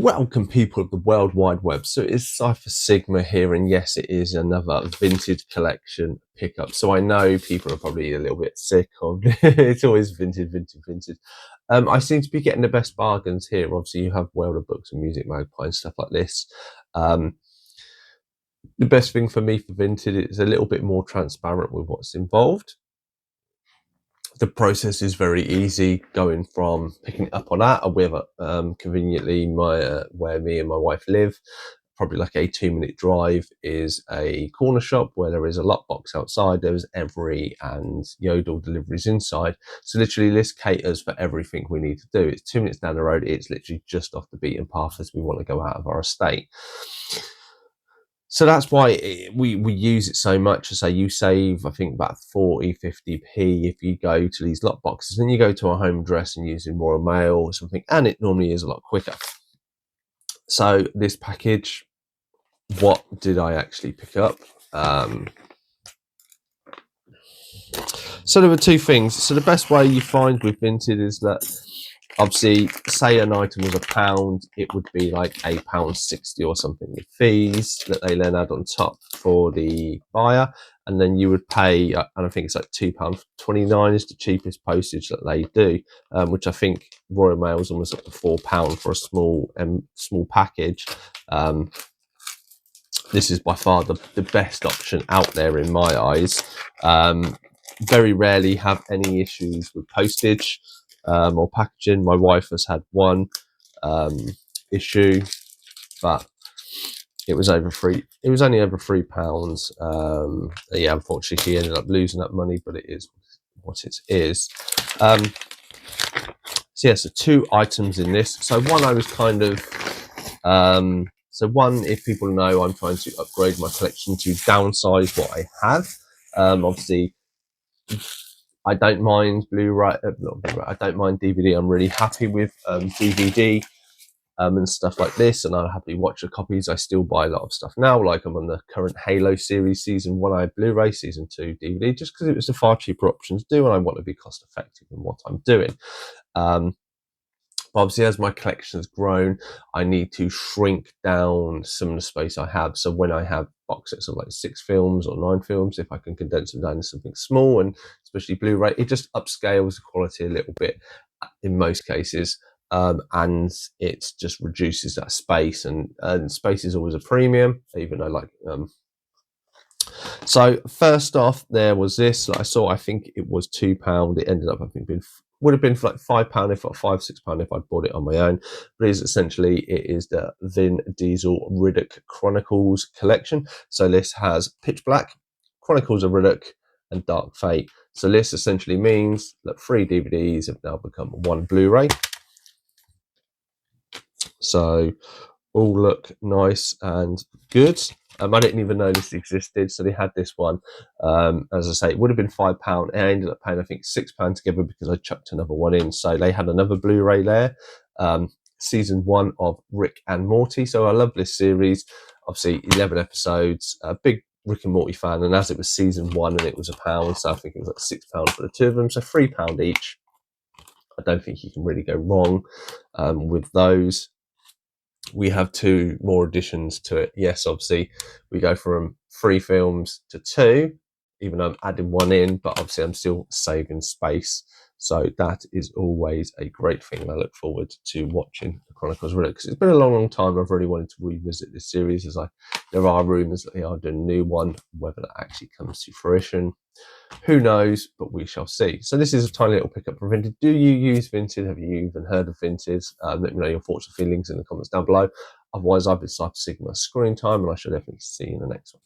Welcome, people of the World Wide Web. So it is Cypher Sigma here, and yes, it is another vintage collection pickup. So I know people are probably a little bit sick of it's always vintage. I seem to be getting the best bargains here. Obviously, you have World of Books and Music Magpie and stuff like this. The best thing for me for vintage is a little bit more transparent with what's involved. The process is very easy, going from picking it up on that, or with conveniently where me and my wife live, probably like a 2-minute drive, is a corner shop where there is a lockbox outside. There's every and Yodel deliveries inside. So literally this caters for everything we need to do. It's 2 minutes down the road. It's literally just off the beaten path as we want to go out of our estate. So that's why we use it so much. To say you save, I think, about 40-50p if you go to these lot boxes. Then you go to a home address and using Royal Mail or something, and it normally is a lot quicker. So this package, what did I actually pick up? So there were two things. So the best way you find with vintage is that, obviously, say an item was £1, it would be like £1.60 or something with fees that they then add on top for the buyer, and then you would pay, and I think it's like £2.29 is the cheapest postage that they do, which I think Royal Mail is almost up to £4 for a small package. This is by far the best option out there in my eyes. Very rarely have any issues with postage or packaging. My wife has had one issue, but it was over three. It was only over £3. Yeah, unfortunately, she ended up losing that money, but it is what it is. So yeah, so two items in this. So one, I was kind of so one, if people know, I'm trying to upgrade my collection to downsize what I have. Obviously, I don't mind Blu-ray, I don't mind DVD. I'm really happy with DVD and stuff like this, and I'll happily watch the copies. I still buy a lot of stuff now, like I'm on the current Halo series season 1, I have Blu-ray, season 2 DVD, just because it was a far cheaper option to do, and I want to be cost effective in what I'm doing. Obviously, as my collection has grown, I need to shrink down some of the space I have. So when I have box sets of like 6 films or 9 films, if I can condense them down to something small, and especially Blu-ray, it just upscales the quality a little bit in most cases, and it just reduces that space. And space is always a premium, even though like so first off, there was this that I saw. I think it was £2. It ended up, I think, would have been for like £5 if, or £5-6 if I'd bought it on my own. But it is essentially, it is the Vin Diesel Riddick Chronicles collection. So this has Pitch Black, Chronicles of Riddick, and Dark Fate. So this essentially means that 3 DVDs have now become 1 Blu-ray. So all look nice and good. I didn't even know this existed, so they had this one. As I say, it would have been £5. I ended up paying, I think, £6 together because I chucked another one in. So they had another Blu-ray there, season 1 of Rick and Morty. So I love this series. Obviously, 11 episodes. A big Rick and Morty fan, and as it was season 1 and it was £1, so I think it was like £6 for the two of them, so £3 each. I don't think you can really go wrong with those. We have 2 more additions to it. Yes, obviously, we go from 3 films to 2, even though I'm adding 1 in, but obviously I'm still saving space. So that is always a great thing. I look forward to watching the Chronicles of Riddick, because it's been a long time. I've really wanted to revisit this series, as there are rumours that they are doing a new one. Whether that actually comes to fruition, who knows, but we shall see. So this is a tiny little pickup from Vinted. Do you use Vinted? Have you even heard of Vinted? Let me know your thoughts and feelings in the comments down below. Otherwise, I've been Cypher Sigma Screen Time, and I shall definitely see you in the next one.